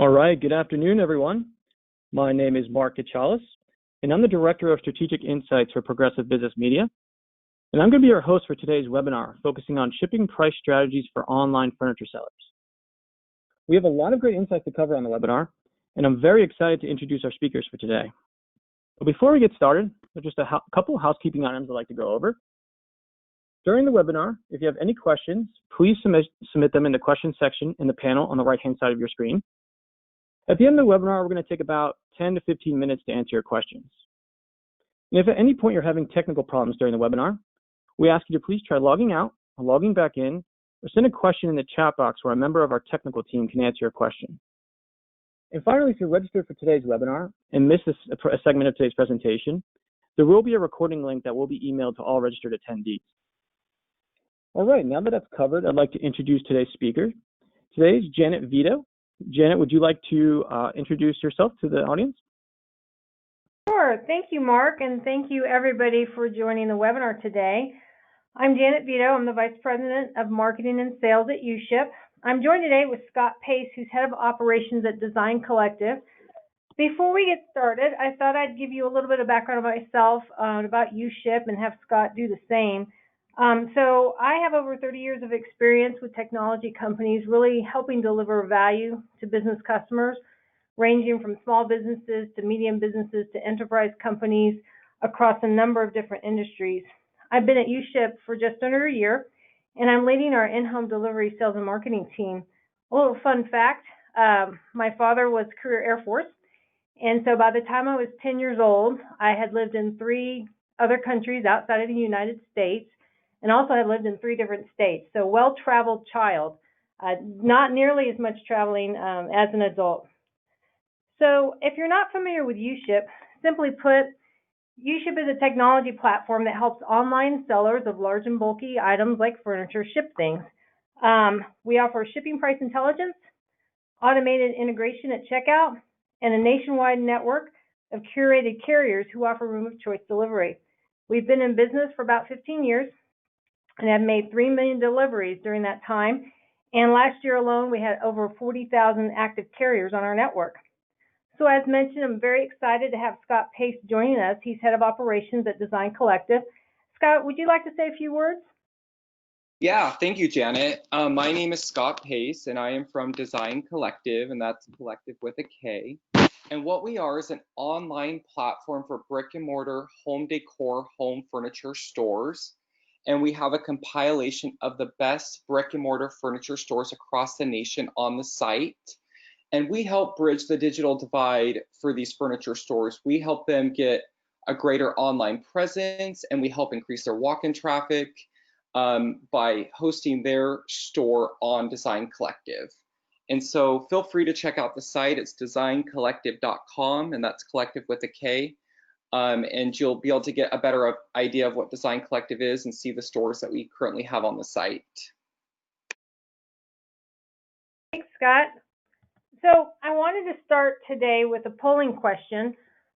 All right, good afternoon, everyone. My name is Mark Kachalis, and I'm the Director of Strategic Insights for Progressive Business Media. And I'm going to be your host for today's webinar, focusing on shipping price strategies for online furniture sellers. We have a lot of great insights to cover on the webinar, and I'm very excited to introduce our speakers for today. But before we get started, there's just a couple of housekeeping items I'd like to go over. During the webinar, if you have any questions, please submit them in the question section in the panel on the right-hand side of your screen. At the end of the webinar, we're going to take about 10 to 15 minutes to answer your questions. And if at any point you're having technical problems during the webinar, we ask you to please try logging out or logging back in, or send a question in the chat box where a member of our technical team can answer your question. And finally, if you're registered for today's webinar and missed a segment of today's presentation, there will be a recording link that will be emailed to all registered attendees. All right, now that I've covered, I'd like to introduce today's speaker. Today is Janet Vito. Janet, would you like to introduce yourself to the audience? Sure. Thank you, Mark, and thank you, everybody, for joining the webinar today. I'm Janet Vito. I'm the Vice President of Marketing and Sales at uShip. I'm joined today with Scot Pace, who's Head of Operations at Design Kollective. Before we get started, I thought I'd give you a little bit of background about myself, about uShip, and have Scott do the same. So I have over 30 years of experience with technology companies, really helping deliver value to business customers, ranging from small businesses to medium businesses to enterprise companies across a number of different industries. I've been at uShip for just under a year, and I'm leading our in-home delivery sales and marketing team. A little fun fact, my father was career Air Force, and so by the time I was 10 years old, I had lived in 3 other countries outside of the United States, and also had lived in 3 different states. So well-traveled child, not nearly as much traveling as an adult. So if you're not familiar with uShip, simply put, uShip is a technology platform that helps online sellers of large and bulky items like furniture ship things. We offer shipping price intelligence, automated integration at checkout, and a nationwide network of curated carriers who offer room of choice delivery. We've been in business for about 15 years and have made 3 million deliveries during that time. And last year alone, we had over 40,000 active carriers on our network. So as mentioned, I'm very excited to have Scot Pace joining us. He's Head of Operations at Design Kollective. Scott, would you like to say a few words? Yeah, thank you, Janet. My name is Scot Pace, and I am from Design Kollective, and that's Collective with a K. And what we are is an online platform for brick and mortar home decor, home furniture stores. And we have a compilation of the best brick and mortar furniture stores across the nation on the site. And we help bridge the digital divide for these furniture stores. We help them get a greater online presence, and we help increase their walk-in traffic by hosting their store on Design Kollective. And so feel free to check out the site. It's designkollective.com, and that's collective with a K. And you'll be able to get a better idea of what Design Kollective is and see the stores that we currently have on the site. Thanks, Scott. So I wanted to start today with a polling question.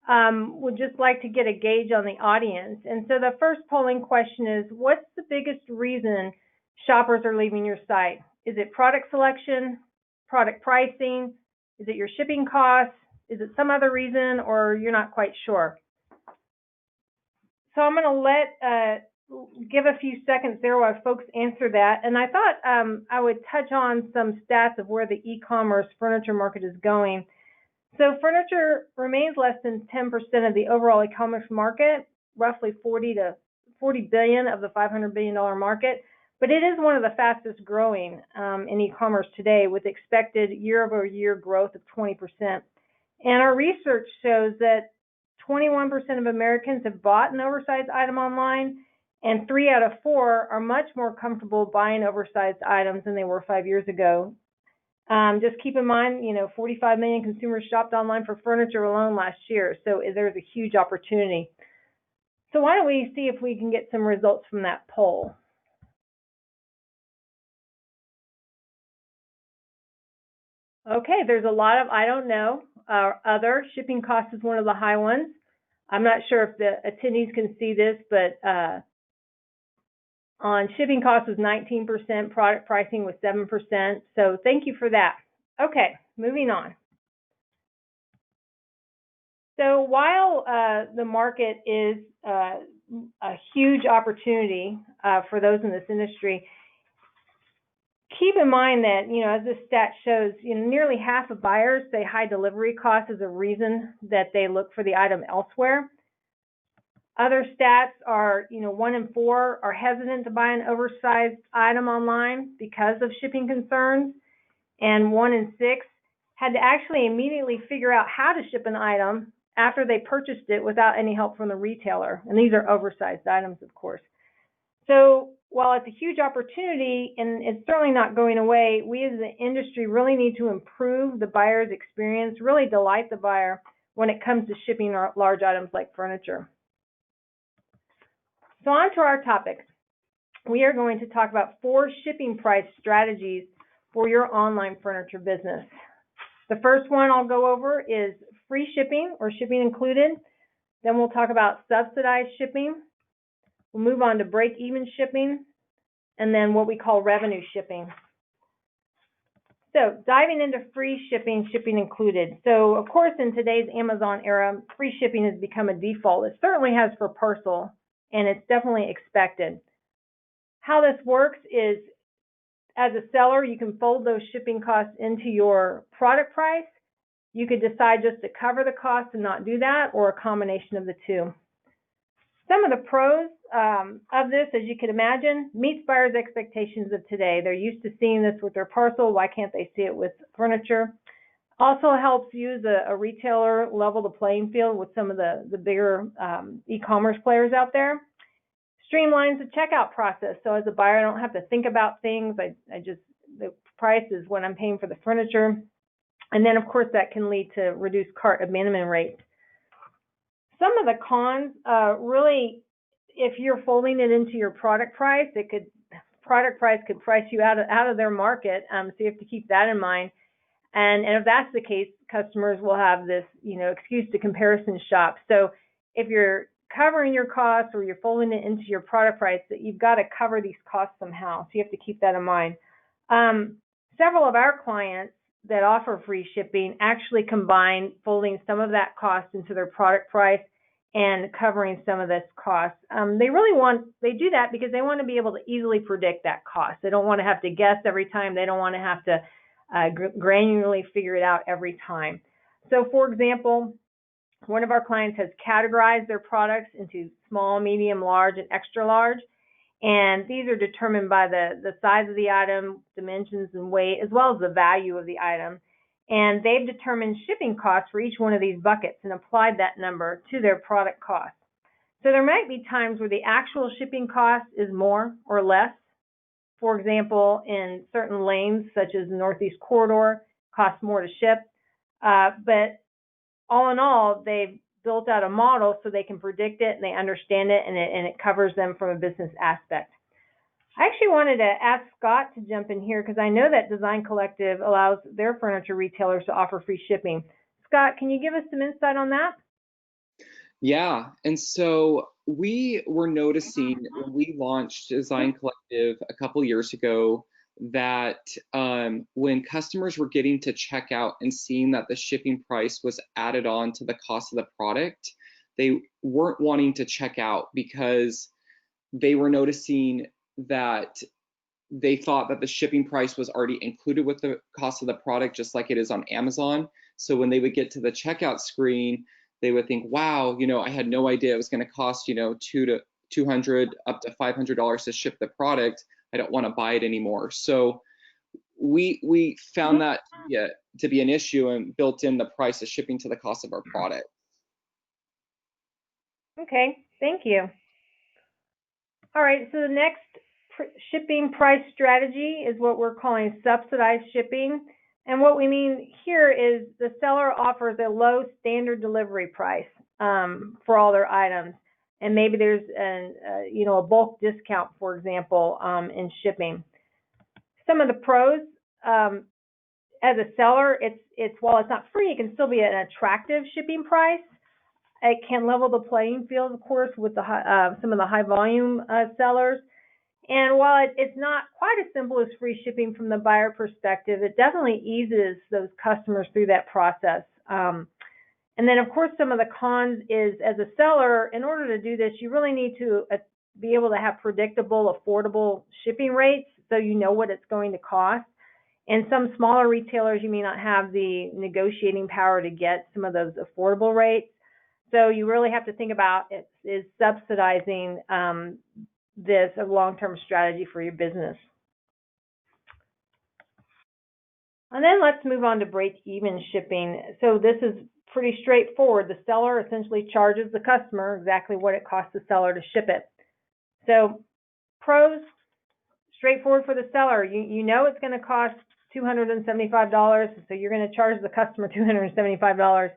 Would just like to get a gauge on the audience. And so the first polling question is, what's the biggest reason shoppers are leaving your site? Is it product selection, product pricing? Is it your shipping costs? Is it some other reason, or you're not quite sure? So I'm going to give a few seconds there while folks answer that. And I thought I would touch on some stats of where the e-commerce furniture market is going. So furniture remains less than 10% of the overall e-commerce market, roughly 40 billion of the $500 billion market. But it is one of the fastest growing in e-commerce today, with expected year-over-year growth of 20%. And our research shows that 21% of Americans have bought an oversized item online, and 3 out of 4 are much more comfortable buying oversized items than they were 5 years ago. Just keep in mind, 45 million consumers shopped online for furniture alone last year, so there's a huge opportunity. So why don't we see if we can get some results from that poll. Okay, there's a lot of I don't know. Other shipping costs is one of the high ones. I'm not sure if the attendees can see this, but on shipping costs was 19%, product pricing was 7%. So thank you for that. Okay, moving on. So while the market is a huge opportunity for those in this industry, keep in mind that, as this stat shows, nearly half of buyers say high delivery costs is a reason that they look for the item elsewhere. Other stats are, 1 in 4 are hesitant to buy an oversized item online because of shipping concerns, and 1 in 6 had to actually immediately figure out how to ship an item after they purchased it without any help from the retailer. And these are oversized items, of course. So while it's a huge opportunity and it's certainly not going away, we as an industry really need to improve the buyer's experience, really delight the buyer when it comes to shipping large items like furniture. So on to our topic. We are going to talk about 4 shipping price strategies for your online furniture business. The first one I'll go over is free shipping or shipping included. Then we'll talk about subsidized shipping. We'll move on to break-even shipping, and then what we call revenue shipping. So diving into free shipping, shipping included. So of course, in today's Amazon era, free shipping has become a default. It certainly has for parcel, and it's definitely expected. How this works is, as a seller, you can fold those shipping costs into your product price. You could decide just to cover the cost and not do that, or a combination of the two. Some of the pros of this, as you can imagine, meets buyers' expectations of today. They're used to seeing this with their parcel. Why can't they see it with furniture? Also helps you as a retailer level the playing field with some of the bigger e-commerce players out there. Streamlines the checkout process. So as a buyer, I don't have to think about things. The price is what I'm paying for the furniture. And then, of course, that can lead to reduced cart abandonment rates. Some of the cons, really, if you're folding it into your product price, product price could price you out of their market. So you have to keep that in mind. And if that's the case, customers will have this, excuse to comparison shop. So if you're covering your costs or you're folding it into your product price, that you've got to cover these costs somehow. So you have to keep that in mind. Several of our clients that offer free shipping actually combine folding some of that cost into their product price and covering some of this cost. They do that because they want to be able to easily predict that cost. They don't want to have to guess every time. They don't want to have to granularly figure it out every time. So for example, one of our clients has categorized their products into small, medium, large, and extra large. And these are determined by the size of the item, dimensions and weight, as well as the value of the item. And they've determined shipping costs for each one of these buckets and applied that number to their product cost. So there might be times where the actual shipping cost is more or less. For example, in certain lanes, such as the Northeast Corridor, costs more to ship. But all in all, they've built out a model so they can predict it and they understand it, and it covers them from a business aspect. I actually wanted to ask Scott to jump in here because I know that Design Kollective allows their furniture retailers to offer free shipping. Scott, can you give us some insight on that? Yeah, and so we were noticing when we launched Design Kollective a couple years ago that when customers were getting to checkout and seeing that the shipping price was added on to the cost of the product, they weren't wanting to check out because they were noticing that they thought that the shipping price was already included with the cost of the product, just like it is on Amazon. So when they would get to the checkout screen, they would think, wow, I had no idea it was going to cost, $200 to up to $500 to ship the product. I don't want to buy it anymore. So we found that to be an issue and built in the price of shipping to the cost of our product. Okay, thank you. All right, so the next shipping price strategy is what we're calling subsidized shipping. And what we mean here is the seller offers a low standard delivery price for all their items. And maybe there's a bulk discount, for example, in shipping. Some of the pros, as a seller, it's while it's not free, it can still be an attractive shipping price. It can level the playing field, of course, with some of the high volume sellers. And while it's not quite as simple as free shipping from the buyer perspective, it definitely eases those customers through that process. And then, of course, some of the cons is, as a seller, in order to do this, you really need to be able to have predictable, affordable shipping rates so you know what it's going to cost. And some smaller retailers, you may not have the negotiating power to get some of those affordable rates. So you really have to think about is subsidizing this a long-term strategy for your business. And then let's move on to break-even shipping. So this is pretty straightforward. The seller essentially charges the customer exactly what it costs the seller to ship it. So pros, straightforward for the seller. You know it's going to cost $275, so you're going to charge the customer $275.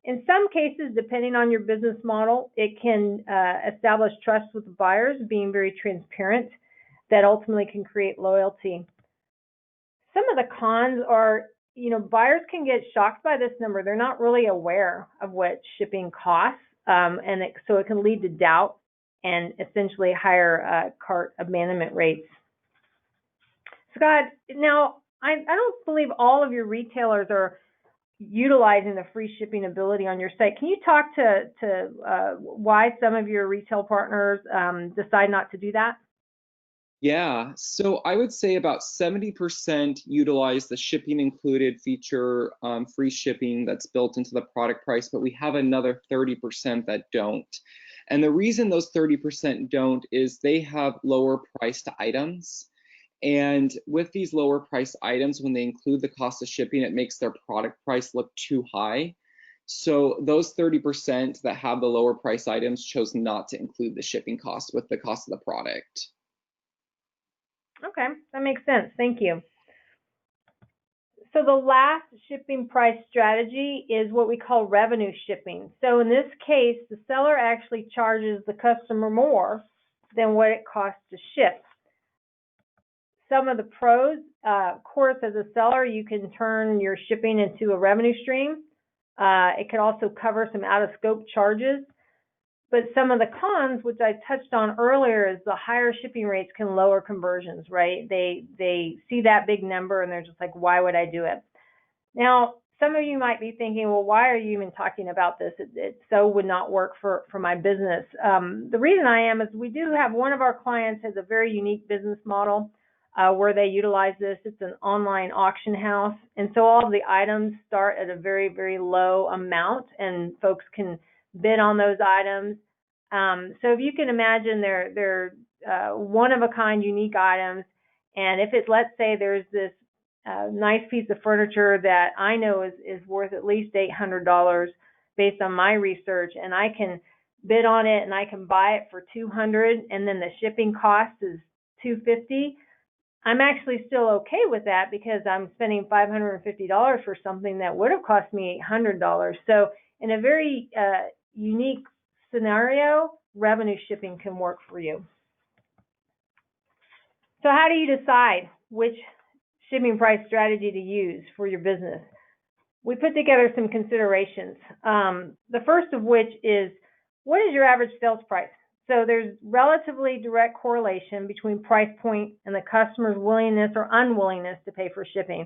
In some cases, depending on your business model, it can establish trust with the buyers, being very transparent, that ultimately can create loyalty. Some of the cons are, buyers can get shocked by this number. They're not really aware of what shipping costs, so it can lead to doubt and essentially higher cart abandonment rates. Scott, now I don't believe all of your retailers are utilizing the free shipping ability on your site. Can you talk to why some of your retail partners decide not to do that? Yeah, so I would say about 70% utilize the shipping included feature, free shipping that's built into the product price, but we have another 30% that don't. And the reason those 30% don't is they have lower priced items. And with these lower priced items, when they include the cost of shipping, it makes their product price look too high. So those 30% that have the lower price items chose not to include the shipping cost with the cost of the product. Okay, that makes sense. Thank you. So the last shipping price strategy is what we call revenue shipping. So in this case, the seller actually charges the customer more than what it costs to ship. Some of the pros, of course, as a seller, you can turn your shipping into a revenue stream. It can also cover some out-of-scope charges. But some of the cons, which I touched on earlier, is the higher shipping rates can lower conversions, right? They see that big number and they're just like, why would I do it? Now, some of you might be thinking, well, why are you even talking about this? It so would not work for my business. The reason I am is we do have one of our clients has a very unique business model where they utilize this. It's an online auction house. And so all of the items start at a very, very low amount and folks can bid on those items. So if you can imagine they're one-of-a-kind unique items, and if let's say there's this nice piece of furniture that I know is worth at least $800 based on my research, and I can bid on it and I can buy it for $200, and then the shipping cost is $250, I'm actually still okay with that because I'm spending $550 for something that would have cost me $800. So in a very unique scenario, revenue shipping can work for you. So how do you decide which shipping price strategy to use for your business? We put together some considerations. The first of which is, what is your average sales price? So there's relatively direct correlation between price point and the customer's willingness or unwillingness to pay for shipping.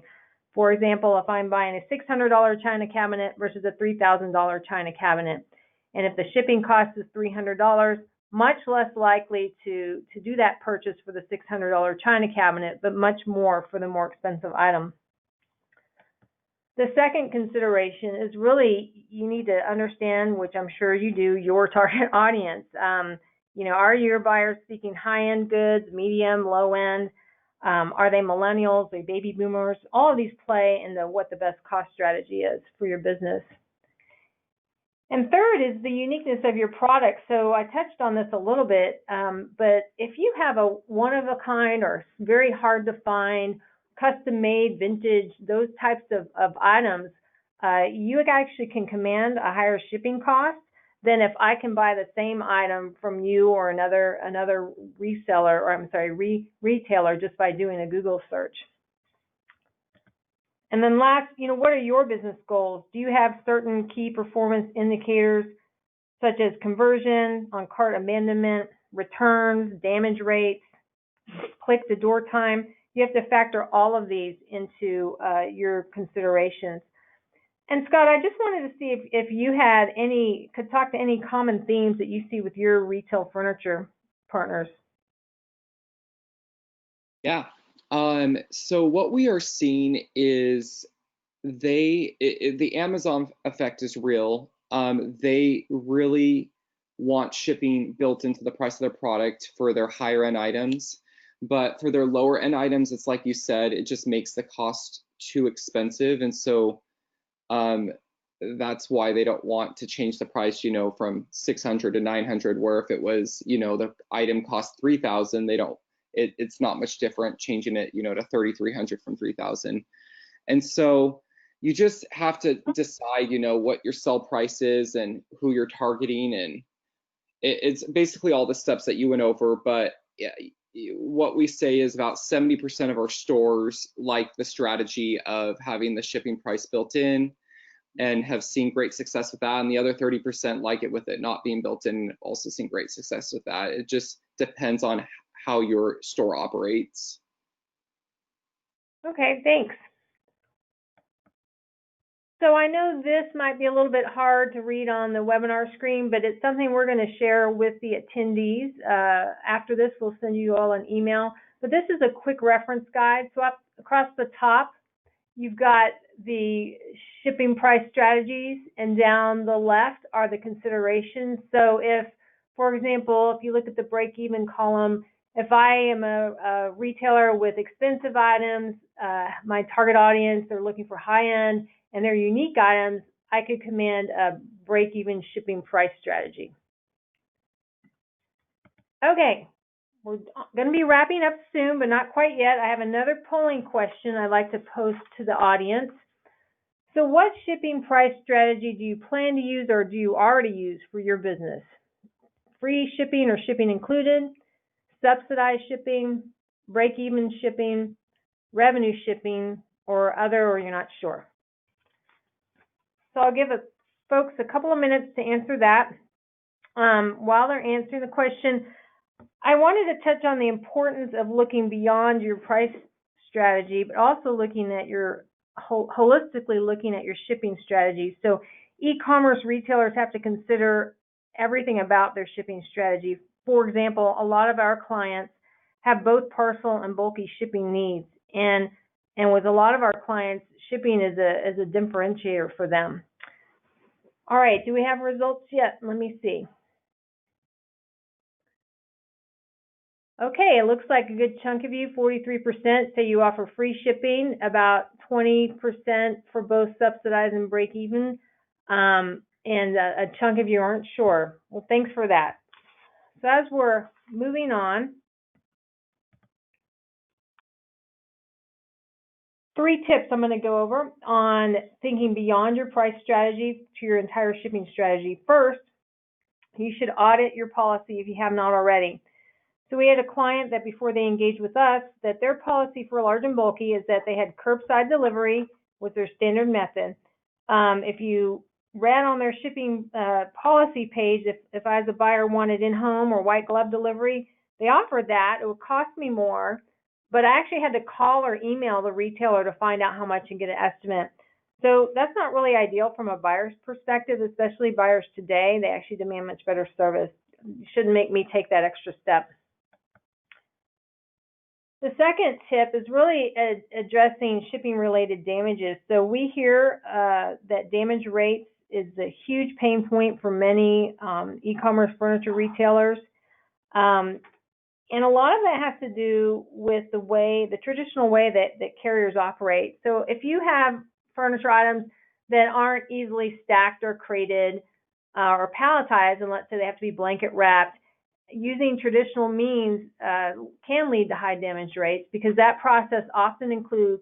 For example, if I'm buying a $600 china cabinet versus a $3,000 china cabinet, and if the shipping cost is $300, much less likely to do that purchase for the $600 china cabinet, but much more for the more expensive item. The second consideration is really you need to understand, which I'm sure you do, your target audience. Are your buyers seeking high-end goods, medium, low-end? Are they millennials? Are they baby boomers? All of these play into what the best cost strategy is for your business. And third is the uniqueness of your product. So I touched on this a little bit, but if you have a one-of-a-kind or very hard to find, custom-made, vintage, those types of items, you actually can command a higher shipping cost than if I can buy the same item from you or another reseller, or I'm sorry, retailer, just by doing a Google search. And then last, what are your business goals? Do you have certain key performance indicators such as conversion, on-cart abandonment, returns, damage rates, click-to-door time? You have to factor all of these into your considerations. And Scott, I just wanted to see if you had could talk to any common themes that you see with your retail furniture partners. Yeah. So what we are seeing is the Amazon effect is real. They really want shipping built into the price of their product for their higher end items. But for their lower end items, it's like you said, it just makes the cost too expensive. And so that's why they don't want to change the price, from 600 to 900, where if it was, the item cost 3,000, it's not much different changing it, to 3,300 from 3,000. And so you just have to decide, what your sell price is and who you're targeting. And it's basically all the steps that you went over. But yeah, what we say is about 70% of our stores like the strategy of having the shipping price built in and have seen great success with that. And the other 30% like it with it not being built in, and also seen great success with that. It just depends on how your store operates. Okay, thanks. So I know this might be a little bit hard to read on the webinar screen, but it's something we're going to share with the attendees. After this, we'll send you all an email. But this is a quick reference guide. So up across the top, you've got the shipping price strategies, and down the left are the considerations. So if, for example, if you look at the break-even column, if I am a retailer with expensive items, my target audience, they're looking for high-end, and they're unique items, I could command a break-even shipping price strategy. Okay, we're going to be wrapping up soon, but not quite yet. I have another polling question I'd like to post to the audience. So what shipping price strategy do you plan to use or do you already use for your business? Free shipping or shipping included, subsidized shipping, break-even shipping, revenue shipping, or other, or you're not sure? So I'll give folks a couple of minutes to answer that. While they're answering the question, I wanted to touch on the importance of looking beyond your price strategy, but also looking at your holistically looking at your shipping strategy. So e-commerce retailers have to consider everything about their shipping strategy. For example, a lot of our clients have both parcel and bulky shipping needs, and with a lot of our clients, shipping is a differentiator for them. All right, do we have results yet? Let me see. Okay, it looks like a good chunk of you, 43%, say you offer free shipping, about 20% for both subsidized and break even, and a chunk of you aren't sure. Well, thanks for that. So as we're moving on, 3 tips I'm going to go over on thinking beyond your price strategy to your entire shipping strategy. First, you should audit your policy if you have not already. So we had a client that before they engaged with us, that their policy for large and bulky is that they had curbside delivery with their standard method. If you read on their shipping policy page, if I as a buyer wanted in-home or white glove delivery, they offered that. It would cost me more, but I actually had to call or email the retailer to find out how much and get an estimate. So that's not really ideal from a buyer's perspective, especially buyers today. They actually demand much better service. You shouldn't make me take that extra step. The second tip is really addressing shipping-related damages. So we hear that damage rates is a huge pain point for many e-commerce furniture retailers. And a lot of that has to do with the traditional way that carriers operate. So if you have furniture items that aren't easily stacked or crated or palletized, and let's say they have to be blanket wrapped, using traditional means can lead to high damage rates, because that process often includes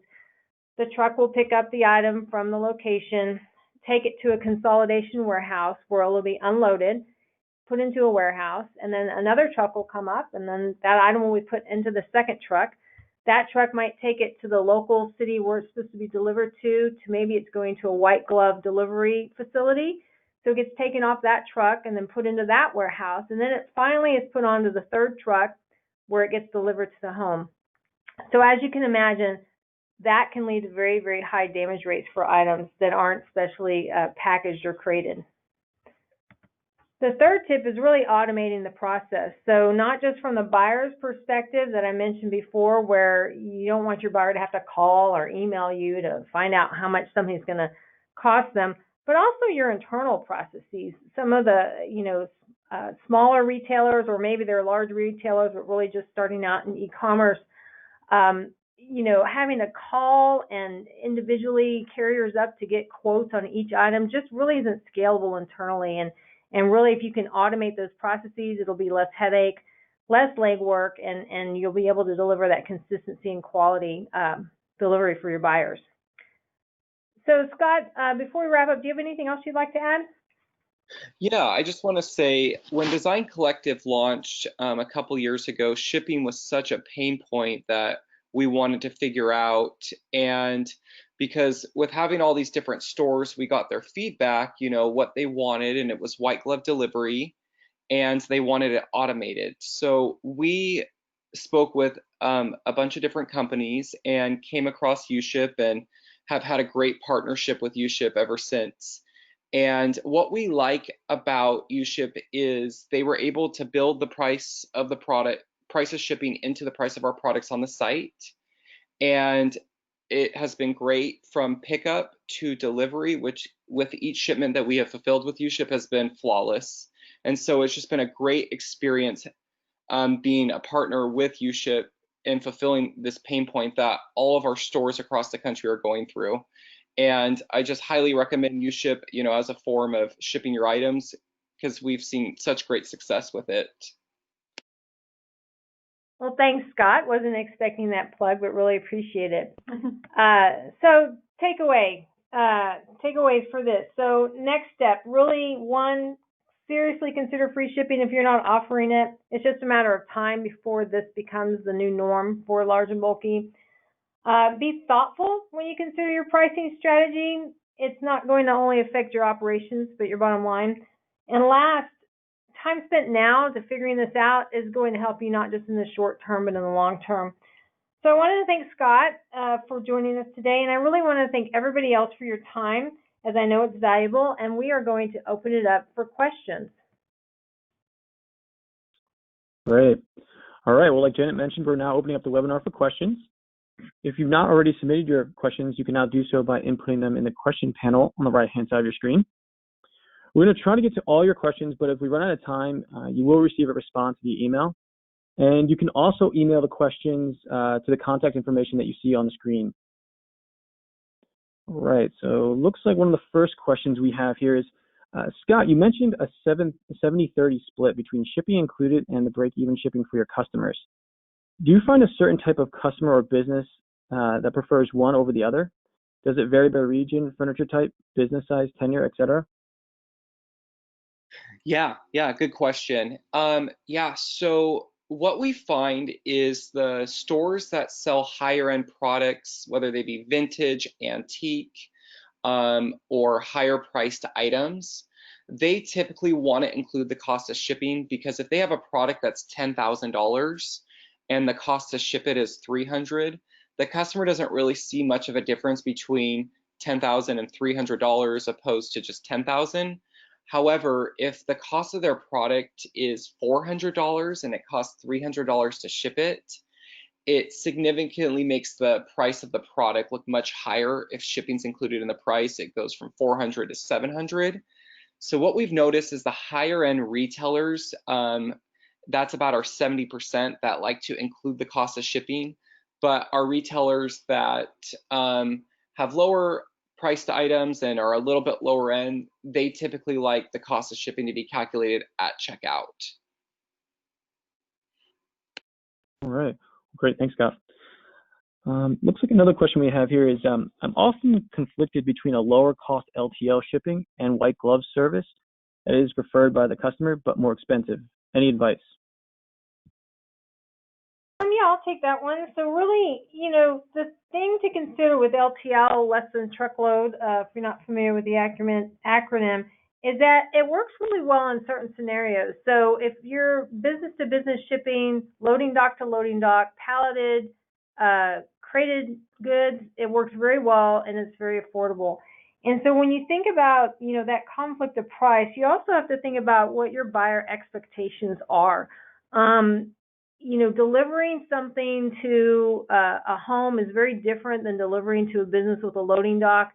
the truck will pick up the item from the location, take it to a consolidation warehouse where it will be unloaded, put into a warehouse, and then another truck will come up, and then that item will be put into the second truck. That truck might take it to the local city where it's supposed to be delivered to maybe it's going to a white glove delivery facility. So it gets taken off that truck and then put into that warehouse, and then it finally is put onto the third truck where it gets delivered to the home. So as you can imagine, that can lead to very, very high damage rates for items that aren't specially packaged or crated. The third tip is really automating the process. So not just from the buyer's perspective that I mentioned before, where you don't want your buyer to have to call or email you to find out how much something's going to cost them, but also your internal processes. Some of the, smaller retailers, or maybe they're large retailers, but really just starting out in e-commerce, having to call and individually carriers up to get quotes on each item just really isn't scalable internally. And really, if you can automate those processes, it'll be less headache, less legwork, and you'll be able to deliver that consistency and quality delivery for your buyers. So, Scott, before we wrap up, do you have anything else you'd like to add? Yeah, I just want to say, when Design Kollective launched a couple years ago, shipping was such a pain point that we wanted to figure out. And because with having all these different stores, we got their feedback, what they wanted, and it was white glove delivery, and they wanted it automated. So we spoke with a bunch of different companies and came across uShip and have had a great partnership with uShip ever since. And what we like about uShip is they were able to build the price of shipping into the price of our products on the site. And it has been great from pickup to delivery, which with each shipment that we have fulfilled with uShip has been flawless. And so it's just been a great experience being a partner with uShip and fulfilling this pain point that all of our stores across the country are going through. And I just highly recommend uShip, as a form of shipping your items, because we've seen such great success with it. Well, thanks, Scott. Wasn't expecting that plug, but really appreciate it. So takeaways for this. So next step, really, one, seriously consider free shipping if you're not offering it. It's just a matter of time before this becomes the new norm for large and bulky. Be thoughtful when you consider your pricing strategy. It's not going to only affect your operations, but your bottom line. And last, time spent now to figuring this out is going to help you not just in the short term, but in the long term. So I wanted to thank Scott for joining us today, and I really want to thank everybody else for your time, as I know it's valuable, and we are going to open it up for questions. Great. All right. Well, like Janet mentioned, we're now opening up the webinar for questions. If you've not already submitted your questions, you can now do so by inputting them in the question panel on the right-hand side of your screen. We're going to try to get to all your questions, but if we run out of time, you will receive a response via email. And you can also email the questions to the contact information that you see on the screen. All right, so looks like one of the first questions we have here is, Scott, you mentioned a 70-30 split between shipping included and the break-even shipping for your customers. Do you find a certain type of customer or business that prefers one over the other? Does it vary by region, furniture type, business size, tenure, etc.? Yeah, good question. So what we find is the stores that sell higher end products, whether they be vintage, antique, or higher priced items, they typically want to include the cost of shipping, because if they have a product that's $10,000 and the cost to ship it is $300, the customer doesn't really see much of a difference between $10,000 and $300 opposed to just $10,000. However, if the cost of their product is $400 and it costs $300 to ship it, it significantly makes the price of the product look much higher. If shipping's included in the price, it goes from $400 to $700. So what we've noticed is the higher end retailers, that's about our 70% that like to include the cost of shipping. But our retailers that have lower priced items and are a little bit lower end, they typically like the cost of shipping to be calculated at checkout. All right, great, thanks, Scott. Looks like another question we have here is, I'm often conflicted between a lower cost LTL shipping and white glove service that is preferred by the customer but more expensive. Any advice? Yeah, I'll take that one. So really, the thing to consider with LTL, less than truckload, if you're not familiar with the acronym, is that it works really well in certain scenarios. So if you're business to business shipping, loading dock to loading dock, palleted, crated goods, it works very well and it's very affordable. And so when you think about, that conflict of price, you also have to think about what your buyer expectations are. Delivering something to a home is very different than delivering to a business with a loading dock.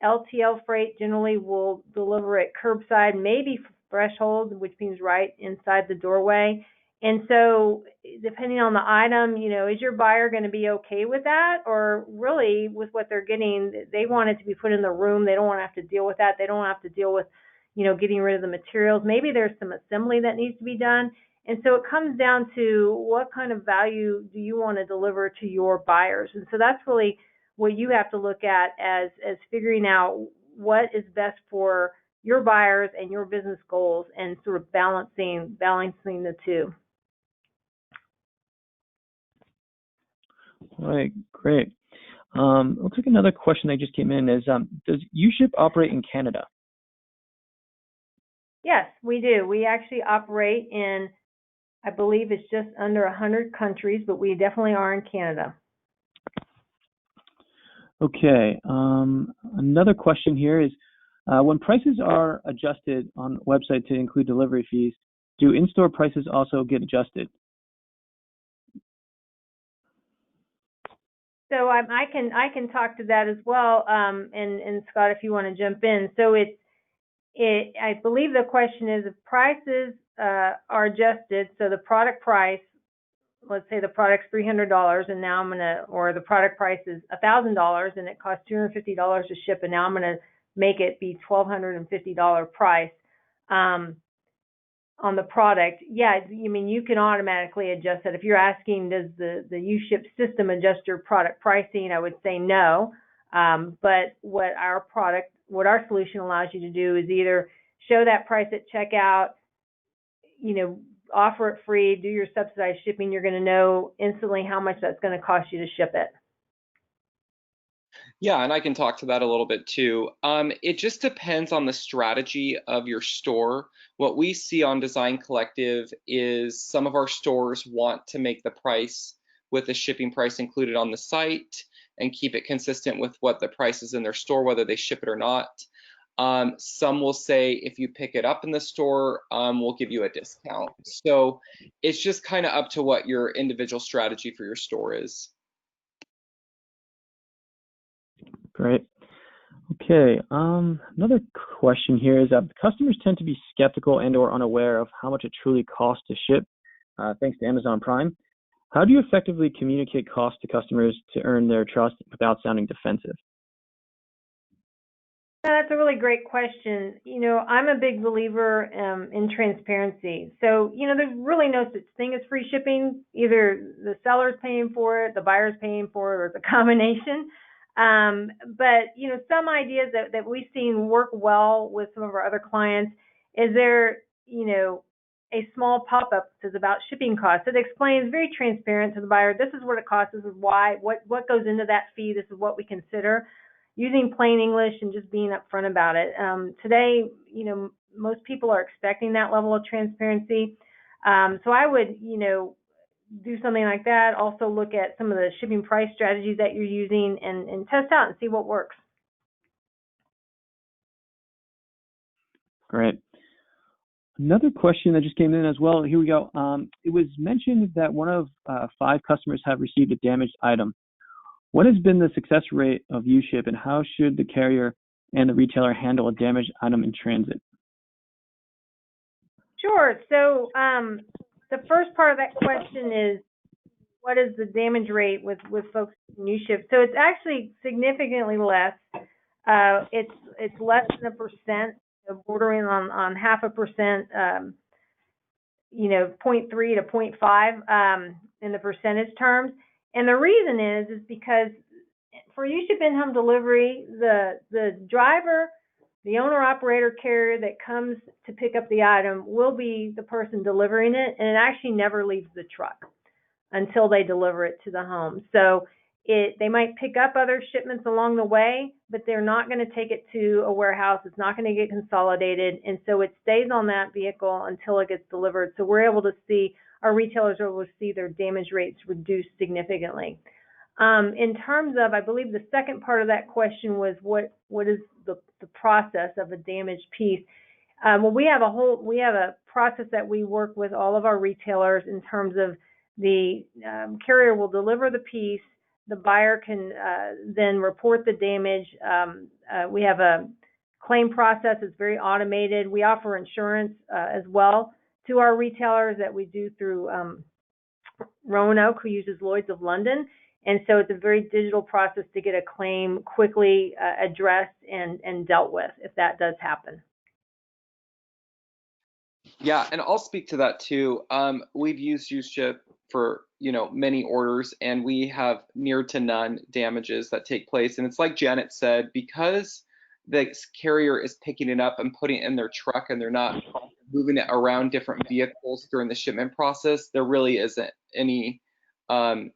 LTL freight generally will deliver at curbside, maybe threshold, which means right inside the doorway. And so depending on the item, is your buyer going to be okay with that? Or really with what they're getting, they want it to be put in the room. They don't want to have to deal with that. They don't have to deal with, getting rid of the materials. Maybe there's some assembly that needs to be done. And so it comes down to what kind of value do you want to deliver to your buyers? And so that's really what you have to look at as figuring out what is best for your buyers and your business goals, and sort of balancing the two. All right, great. Looks like another question that just came in is, does uShip operate in Canada? Yes, we do. We actually operate in, I believe it's just under 100 countries, but we definitely are in Canada. Okay, another question here is, when prices are adjusted on the website to include delivery fees, do in-store prices also get adjusted? So I can talk to that as well, and Scott, if you want to jump in. So I believe the question is, if prices are adjusted, so the product price, let's say the product's $300, and now or the product price is $1,000, and it costs $250 to ship, and now I'm going to make it be $1,250 price on the product. Yeah, you can automatically adjust that. If you're asking, does the uShip system adjust your product pricing, I would say no. But what our solution allows you to do is either show that price at checkout, offer it free, do your subsidized shipping. You're going to know instantly how much that's going to cost you to ship it. Yeah, and I can talk to that a little bit too. It just depends on the strategy of your store. What we see on Design Kollective is some of our stores want to make the price with the shipping price included on the site and keep it consistent with what the price is in their store, whether they ship it or not. Some will say, if you pick it up in the store, we'll give you a discount. So it's just kind of up to what your individual strategy for your store is. Great. Okay, another question here is, customers tend to be skeptical and or unaware of how much it truly costs to ship, thanks to Amazon Prime. How do you effectively communicate costs to customers to earn their trust without sounding defensive? That's a really great question. I'm a big believer in transparency. So, there's really no such thing as free shipping. Either the seller's paying for it, the buyer's paying for it, or it's a combination. But, some ideas that we've seen work well with some of our other clients is there, a small pop-up that says about shipping costs. It explains very transparent to the buyer, this is what it costs, this is why, what goes into that fee, this is what we consider, using plain English and just being upfront about it. Today, most people are expecting that level of transparency. So I would, do something like that. Also look at some of the shipping price strategies that you're using and test out and see what works. Great. Another question that just came in as well. Here we go. It was mentioned that one of 5 customers have received a damaged item. What has been the success rate of uShip, and how should the carrier and the retailer handle a damaged item in transit? Sure. So the first part of that question is, what is the damage rate with folks in uShip? So it's actually significantly less. It's less than 1%, bordering on 0.5%, 0.3 to 0.5 in the percentage terms. And the reason is because for uShip in-home delivery, the driver, the owner-operator carrier that comes to pick up the item will be the person delivering it, and it actually never leaves the truck until they deliver it to the home. So they might pick up other shipments along the way, but they're not going to take it to a warehouse. It's not going to get consolidated, and so it stays on that vehicle until it gets delivered. So we're able to see, our retailers are able to see their damage rates reduced significantly. In terms of, I believe the second part of that question was what is the process of a damaged piece? Well, we have a process that we work with all of our retailers in terms of the carrier will deliver the piece, the buyer can then report the damage. We have a claim process that's very automated. We offer insurance as well to our retailers that we do through Roanoke, who uses Lloyd's of London. And so it's a very digital process to get a claim quickly addressed and dealt with if that does happen. Yeah, and I'll speak to that too. We've used uShip for many orders, and we have near to none damages that take place. And it's like Janet said, because the carrier is picking it up and putting it in their truck, and they're not moving it around different vehicles during the shipment process, there really isn't any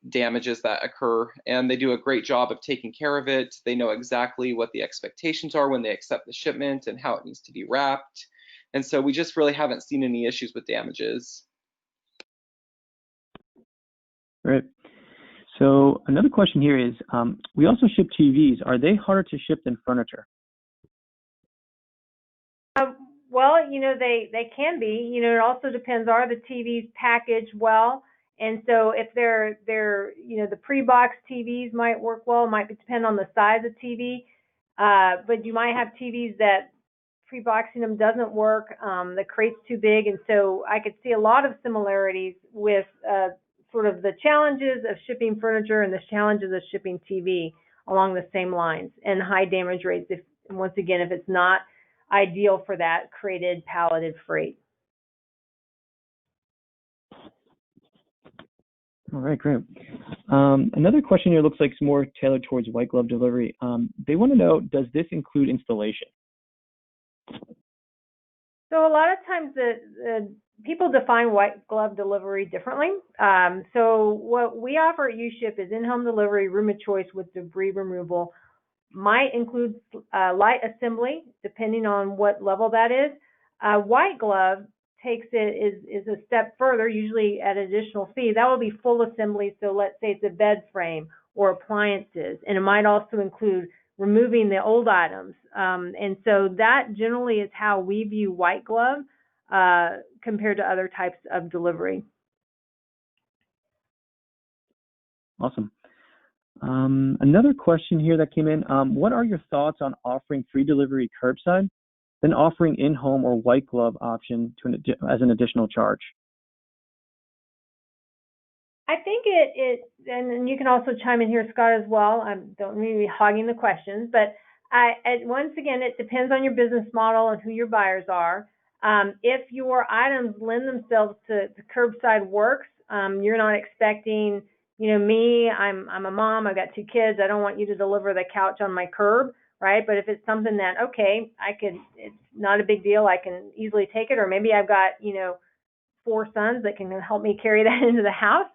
damages that occur, and they do a great job of taking care of it. They know exactly what the expectations are when they accept the shipment and how it needs to be wrapped. And so we just really haven't seen any issues with damages. Right. So another question here is, we also ship TVs. Are they harder to ship than furniture? Well, they can be. It also depends. Are the TVs packaged well? And so if they're the pre-box TVs might work well. It might depend on the size of TV. But you might have TVs that pre-boxing them doesn't work. The crate's too big. And so I could see a lot of similarities with sort of the challenges of shipping furniture and the challenges of shipping TV along the same lines, and high damage rates if it's not ideal for that crated palleted freight. All right, great. Another question here looks like it's more tailored towards white glove delivery. They want to know, does this include installation? So a lot of times the people define white glove delivery differently. So what we offer at uShip is in-home delivery, room of choice with debris removal. Might include light assembly, depending on what level that is. White glove takes it is a step further, usually at additional fee. That will be full assembly. So let's say it's a bed frame or appliances, and it might also include removing the old items. And so that generally is how we view white glove compared to other types of delivery. Awesome. Another question here that came in, what are your thoughts on offering free delivery curbside, then offering in-home or white glove option as an additional charge? I think and you can also chime in here, Scott, as well. I don't mean to be hogging the questions, but once again, it depends on your business model and who your buyers are. If your items lend themselves to curbside works, you're not expecting, me, I'm a mom, I've got 2 kids, I don't want you to deliver the couch on my curb, right? But if it's something that, okay, it's not a big deal, I can easily take it, or maybe I've got, 4 sons that can help me carry that into the house,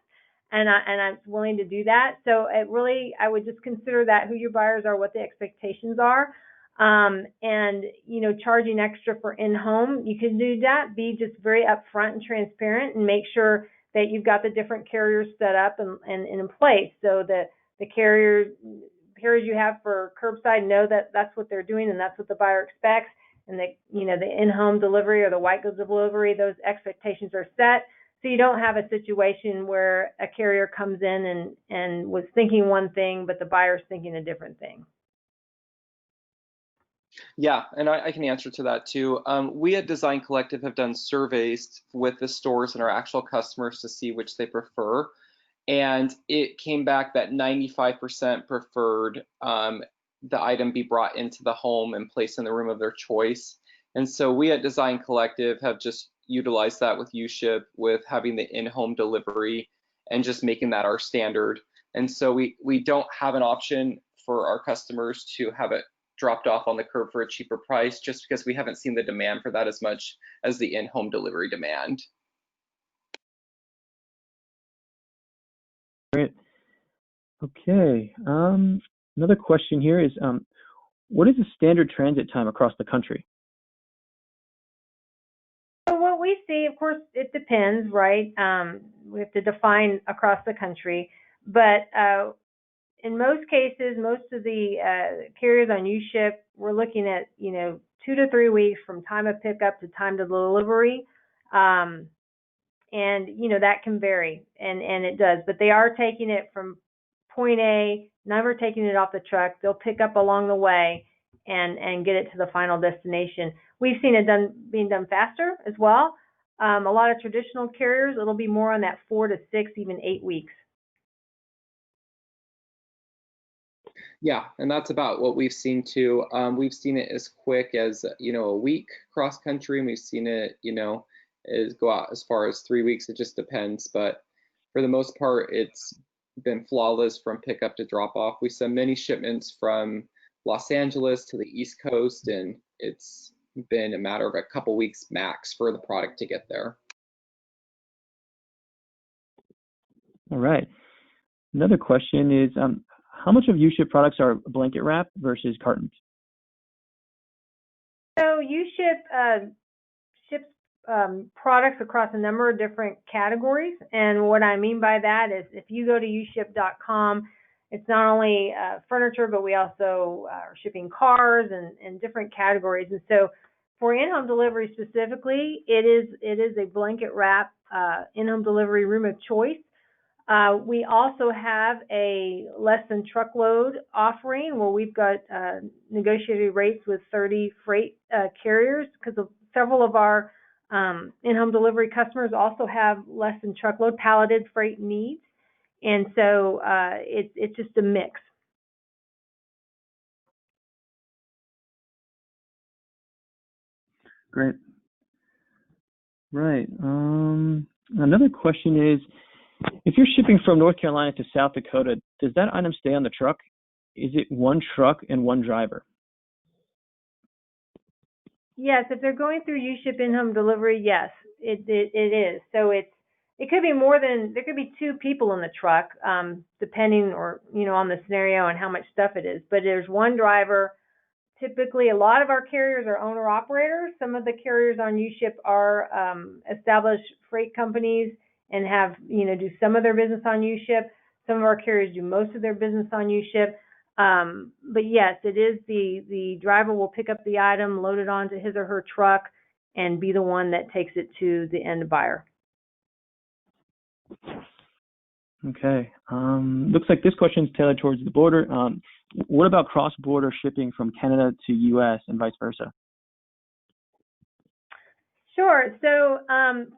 and I'm willing to do that. So I would just consider that who your buyers are, what the expectations are. And, charging extra for in-home, you can do that. Be just very upfront and transparent, and make sure that you've got the different carriers set up and in place, so that the carriers you have for curbside know that that's what they're doing and that's what the buyer expects, and that the in-home delivery or the white goods delivery, those expectations are set, so you don't have a situation where a carrier comes in and was thinking one thing but the buyer's thinking a different thing. Yeah, and I can answer to that too. We at Design Kollective have done surveys with the stores and our actual customers to see which they prefer. And it came back that 95% preferred the item be brought into the home and placed in the room of their choice. And so we at Design Kollective have just utilized that with uShip, with having the in-home delivery and just making that our standard. And so we don't have an option for our customers to have it dropped off on the curb for a cheaper price, just because we haven't seen the demand for that as much as the in-home delivery demand. Great. Okay. Another question here is, what is the standard transit time across the country? So what we see, of course, it depends, right? We have to define across the country, but in most cases, most of the carriers on uShip, we're looking at 2 to 3 weeks from time of pickup to time to delivery, and that can vary, and it does. But they are taking it from point A, never taking it off the truck. They'll pick up along the way and get it to the final destination. We've seen it being done faster as well. A lot of traditional carriers, it'll be more on that 4 to 6, even 8 weeks. Yeah, and that's about what we've seen too. We've seen it as quick as a week cross country, and we've seen it is go out as far as 3 weeks. It just depends, but for the most part, it's been flawless from pickup to drop off. We send many shipments from Los Angeles to the East Coast, and it's been a matter of a couple weeks max for the product to get there. All right. Another question is, how much of uShip products are blanket wrap versus cartons? So uShip ships products across a number of different categories, and what I mean by that is if you go to uShip.com, it's not only furniture, but we also are shipping cars and different categories. And so for in-home delivery specifically, it is a blanket wrap in-home delivery room of choice. We also have a less than truckload offering where we've got negotiated rates with 30 freight carriers, because several of our in-home delivery customers also have less than truckload palleted freight needs. And so it's just a mix. Great. Right. Another question is, if you're shipping from North Carolina to South Dakota, does that item stay on the truck? Is it one truck and one driver? Yes, if they're going through uShip in-home delivery, yes, it is. So it could be more than, there could be 2 people in the truck, depending on the scenario and how much stuff it is. But there's one driver. Typically, a lot of our carriers are owner-operators. Some of the carriers on uShip are established freight companies and have, do some of their business on uShip. Some of our carriers do most of their business on uShip. But yes, it is the driver will pick up the item, load it onto his or her truck, and be the one that takes it to the end buyer. Okay. Looks like this question is tailored towards the border. What about cross-border shipping from Canada to U.S. and vice versa? Sure. So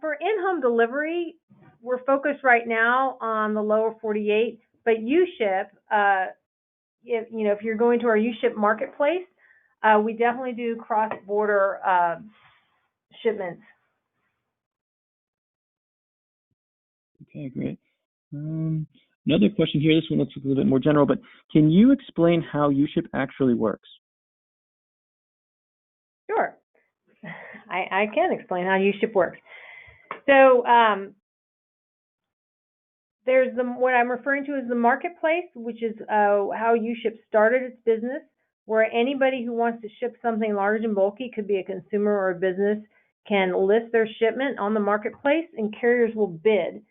for in-home delivery, we're focused right now on the lower 48, but uShip, if you're going to our uShip marketplace, we definitely do cross-border shipments. Okay, great. Another question here, this one looks a little bit more general, but can you explain how uShip actually works? Sure. I can explain how uShip works. So there's what I'm referring to as the marketplace, which is how uShip started its business, where anybody who wants to ship something large and bulky, could be a consumer or a business, can list their shipment on the marketplace, and carriers will bid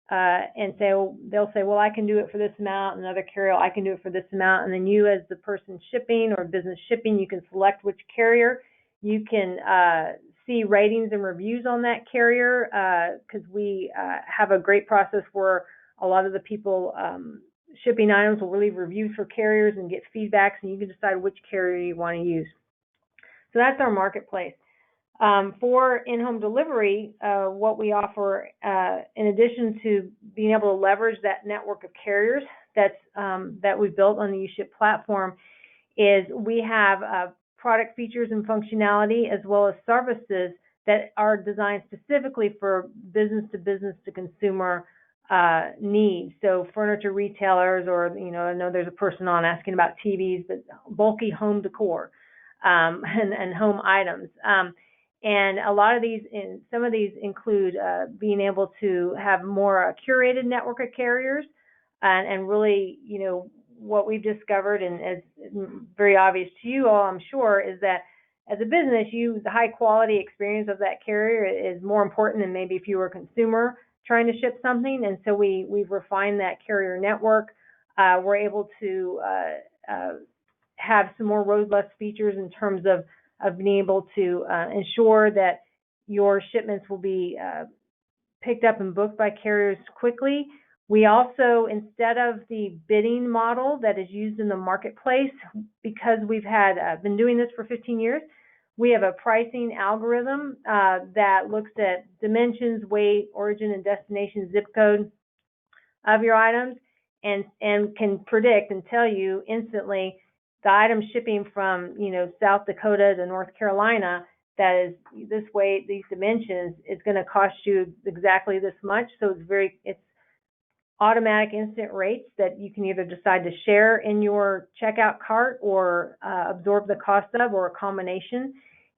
and they'll say, well, I can do it for this amount, and another carrier, I can do it for this amount, and then you, as the person shipping or business shipping, you can select which carrier. You can see ratings and reviews on that carrier, because we have a great process where a lot of the people shipping items will leave reviews for carriers and get feedbacks, and you can decide which carrier you want to use. So that's our marketplace. For in-home delivery, what we offer, in addition to being able to leverage that network of carriers that we've built on the uShip platform, is we have product features and functionality, as well as services that are designed specifically for business to consumer needs. So furniture retailers, or I know there's a person on asking about TVs, but bulky home decor and home items. And a lot of these, some of these include being able to have more curated network of carriers, and really, what we've discovered, and as very obvious to you all, I'm sure, is that as a business, the high quality experience of that carrier is more important than maybe if you were a consumer trying to ship something. And so we've refined that carrier network. we're able to have some more robust features in terms of being able to ensure that your shipments will be picked up and booked by carriers quickly. We also, instead of the bidding model that is used in the marketplace, because we've been doing this for 15 years, we have a pricing algorithm that looks at dimensions, weight, origin and destination, zip code of your items, and can predict and tell you instantly the item shipping from South Dakota to North Carolina that is this weight, these dimensions, is going to cost you exactly this much. So it's automatic instant rates that you can either decide to share in your checkout cart or absorb the cost of, or a combination.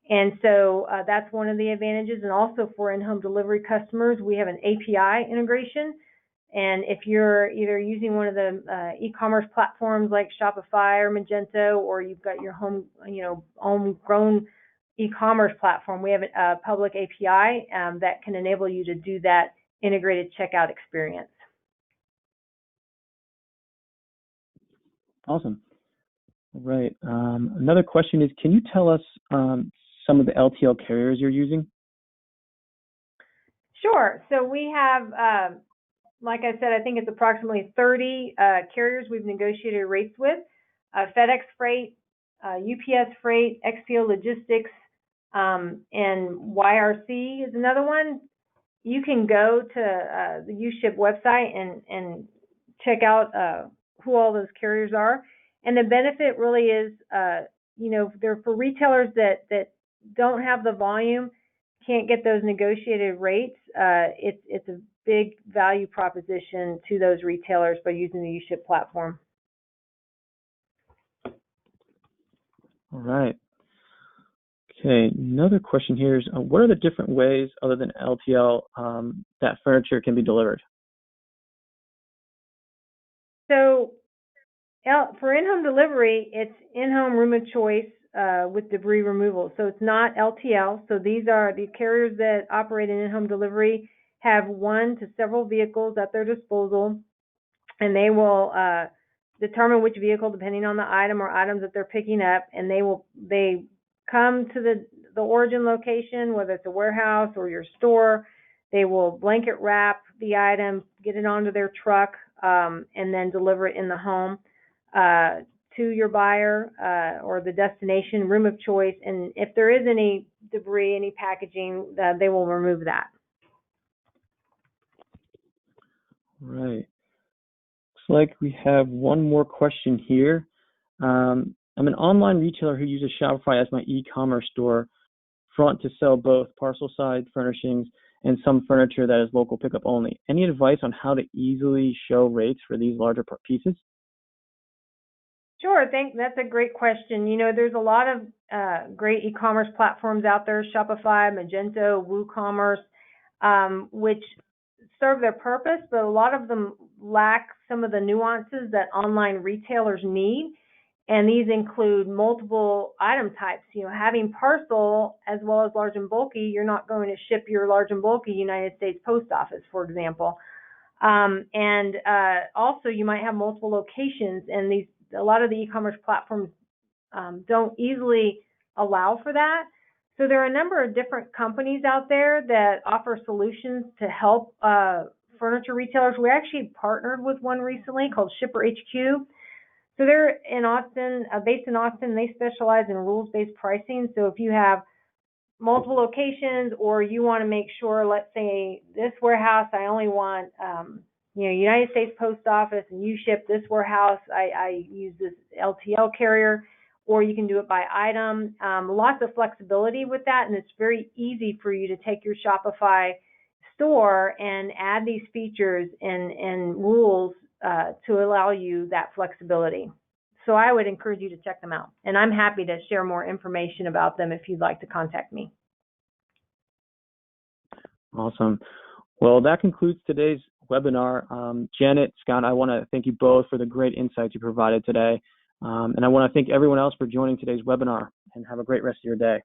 And so that's one of the advantages. And also for in-home delivery customers, we have an API integration. And if you're either using one of the e-commerce platforms like Shopify or Magento, or you've got your homegrown e-commerce platform, we have a public API that can enable you to do that integrated checkout experience. Awesome. All right. Another question is, can you tell us some of the LTL carriers you're using? Sure. So we have, like I said, I think it's approximately 30 carriers we've negotiated rates with. FedEx Freight, UPS Freight, XPO Logistics, and YRC is another one. You can go to the uShip website and check out who all those carriers are. And the benefit really is, they're for retailers that don't have the volume, can't get those negotiated rates. It's a big value proposition to those retailers by using the uShip platform. All right. Okay, another question here is, what are the different ways other than LTL that furniture can be delivered? So for in-home delivery, it's in-home room of choice with debris removal. So it's not LTL. So these are the carriers that operate in in-home delivery have 1 to several vehicles at their disposal, and they will determine which vehicle depending on the item or items that they're picking up, and they come to the origin location, whether it's a warehouse or your store. They will blanket wrap the item, get it onto their truck, and then deliver it in the home to your buyer or the destination room of choice. And if there is any debris, any packaging, they will remove that. Right. Looks like we have one more question here. I'm an online retailer who uses Shopify as my e-commerce store front to sell both parcel side furnishings and some furniture that is local pickup only. Any advice on how to easily show rates for these larger pieces? Sure, I think that's a great question. There's a lot of great e-commerce platforms out there, Shopify, Magento, WooCommerce, which serve their purpose, but a lot of them lack some of the nuances that online retailers need. And these include multiple item types. Having parcel as well as large and bulky, you're not going to ship your large and bulky United States Post Office, for example. And also you might have multiple locations, and a lot of the e-commerce platforms don't easily allow for that. So there are a number of different companies out there that offer solutions to help furniture retailers. We actually partnered with one recently called Shipper HQ. So they're in Austin, based in Austin. They specialize in rules-based pricing. So if you have multiple locations, or you want to make sure, let's say this warehouse, I only want, United States Post Office, and uShip this warehouse, I use this LTL carrier, or you can do it by item. Lots of flexibility with that, and it's very easy for you to take your Shopify store and add these features and rules to allow you that flexibility. So I would encourage you to check them out. And I'm happy to share more information about them if you'd like to contact me. Awesome. Well, that concludes today's webinar. Janet, Scott, I want to thank you both for the great insights you provided today. And I want to thank everyone else for joining today's webinar, and have a great rest of your day.